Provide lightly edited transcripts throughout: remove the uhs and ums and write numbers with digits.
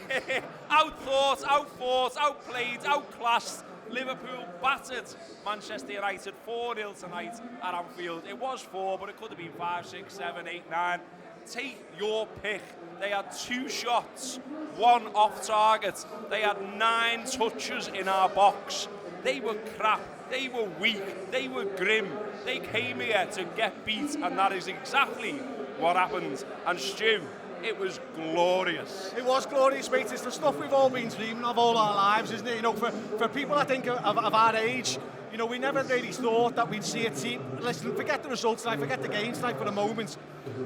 yes. Outthought, outfought, outplayed, outclassed. Liverpool battered Manchester United 4-0 tonight at Anfield. It was 4, but it could have been 5, 6, 7, 8, 9. Take your pick. They had 2 shots, 1 off target. They had 9 touches in our box. They were crap. They were weak. They were grim. They came here to get beat, and that is exactly what happened. And Stu, it was glorious. It was glorious, mate. It's the stuff we've all been dreaming of all our lives, isn't it? You know, for people, I think, of our age, you know, we never really thought that we'd see a team. Listen, forget the results tonight, forget the games tonight for a moment.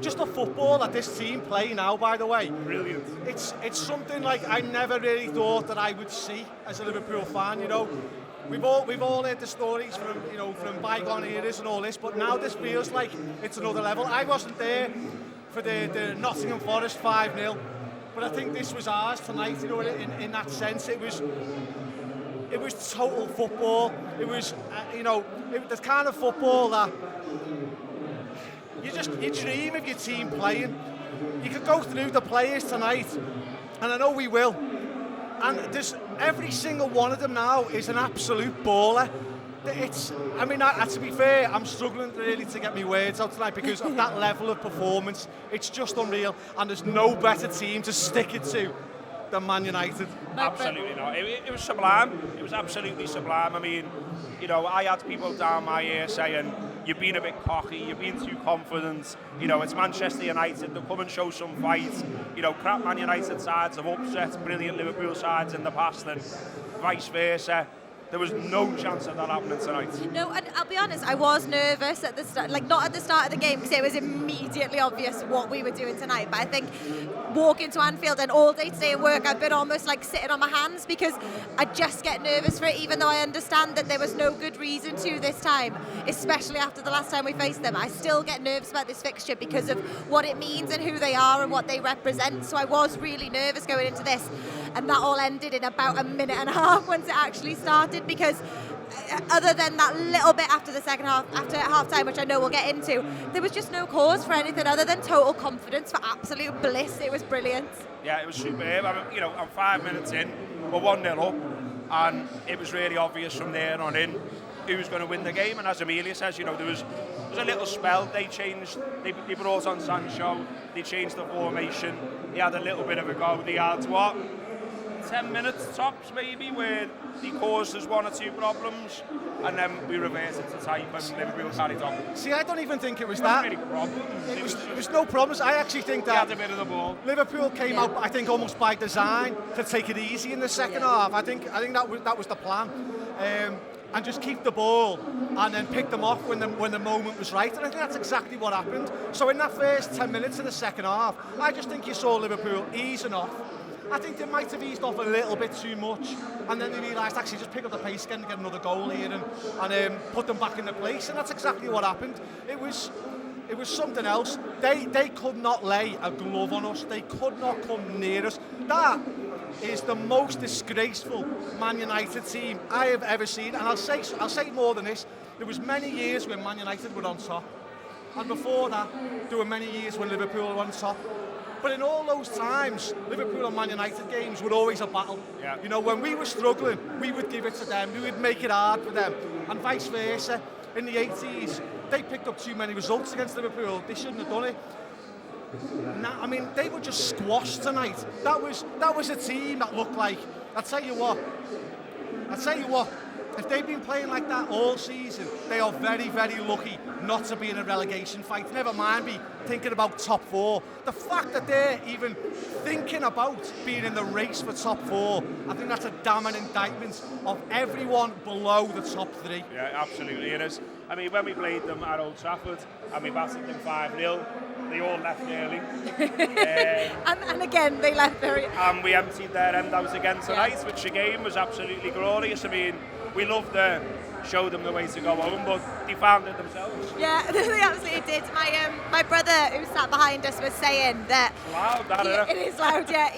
Just the football that this team play now, by the way. Brilliant. It's something like I never really thought that I would see as a Liverpool fan, you know. We've all heard the stories from bygone eras and all this, but now this feels like it's another level. I wasn't there for the Nottingham Forest 5-0, but I think this was ours tonight, you know, in that sense. It was total football. It was, the kind of football that you dream of your team playing. You could go through the players tonight, and I know we will, and every single one of them now is an absolute baller. To be fair, I'm struggling really to get my words out tonight because of that level of performance. It's just unreal, and there's no better team to stick it to than Man United. Absolutely not. It was sublime. It was absolutely sublime. I mean, you know, I had people down my ear saying, you've been a bit cocky, you've been too confident, you know, it's Manchester United, they'll come and show some fight. You know, crap Man United sides have upset brilliant Liverpool sides in the past and vice versa. There was no chance of that happening tonight. No, and I'll be honest, I was nervous at the start, like not at the start of the game because it was immediately obvious what we were doing tonight. But I think walking to Anfield and all day today at work, I've been almost like sitting on my hands because I just get nervous for it, even though I understand that there was no good reason to this time, especially after the last time we faced them. I still get nervous about this fixture because of what it means and who they are and what they represent. So I was really nervous going into this. And that all ended in about a minute and a half once it actually started, because other than that little bit after the second half, after half time, which I know we'll get into, there was just no cause for anything other than total confidence, for absolute bliss. It was brilliant. Yeah, it was superb. I'm 5 minutes in, we're 1-0 up, and it was really obvious from there on in who was going to win the game. And as Emilia says, you know, there was a little spell. They brought on Sancho, they changed the formation, he had a little bit of a go. They had 10 minutes tops maybe where he caused us 1 or 2 problems, and then we reversed it to type and Liverpool carried on. See, I don't even think it was that. Really problems. It was no problems. I actually think that had a bit of the ball. Liverpool came out, I think, almost by design to take it easy in the second half. I think that was the plan. And just keep the ball and then pick them off when the moment was right. And I think that's exactly what happened. So in that first 10 minutes of the second half, I just think you saw Liverpool easing off. I think they might have eased off a little bit too much, and then they realised actually just pick up the pace again and get another goal here and put them back in the place, and that's exactly what happened. It was something else. They could not lay a glove on us. They could not come near us. That is the most disgraceful Man United team I have ever seen, and I'll say more than this. There was many years when Man United were on top, and before that there were many years when Liverpool were on top. But in all those times, Liverpool and Man United games were always a battle. Yeah. You know, when we were struggling, we would give it to them. We would make it hard for them, and vice versa. In the 80s, they picked up too many results against Liverpool. They shouldn't have done it. I mean, they were just squashed tonight. That was a team that looked like. I'll tell you what. If they've been playing like that all season, they are very, very lucky not to be in a relegation fight. Never mind be thinking about top 4. The fact that they're even thinking about being in the race for top 4, I think that's a damning indictment of everyone below the top 3. Yeah, absolutely it is. I mean, when we played them at Old Trafford and we battered them 5-0, they all left early. And again, they left very... And we emptied their end out again tonight, which again was absolutely glorious. I mean, we love to show them the way to go home, but they found it themselves. Yeah, they absolutely did. My brother, who sat behind us, was saying that... Loud, that it is loud, yeah.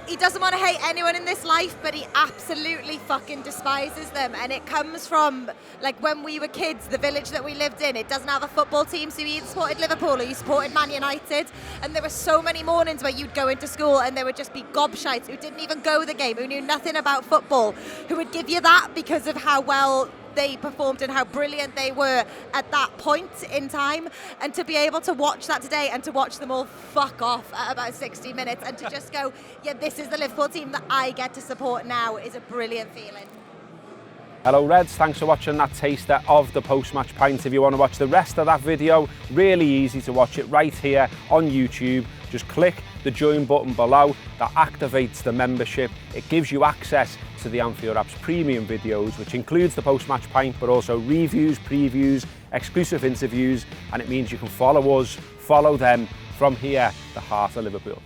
he doesn't want to hate anyone in this life, but he absolutely fucking despises them. And it comes from, like, when we were kids, the village that we lived in, it doesn't have a football team, so you either supported Liverpool or you supported Man United. And there were so many mornings where you'd go into school and there would just be gobshites who didn't even go the game, who knew nothing about football, who would give you that because of how well they performed and how brilliant they were at that point in time. And to be able to watch that today and to watch them all fuck off at about 60 minutes and to just go, yeah, this is the Liverpool team that I get to support now, is a brilliant feeling. Hello Reds, thanks for watching that taster of the post-match pint. If you want to watch the rest of that video, really easy to watch it right here on YouTube. Just click the join button below. That activates the membership. It gives you access to the Anfield Wrap's premium videos, which includes the post-match pint, but also reviews, previews, exclusive interviews, and it means you can follow us, follow them from here, the heart of Liverpool.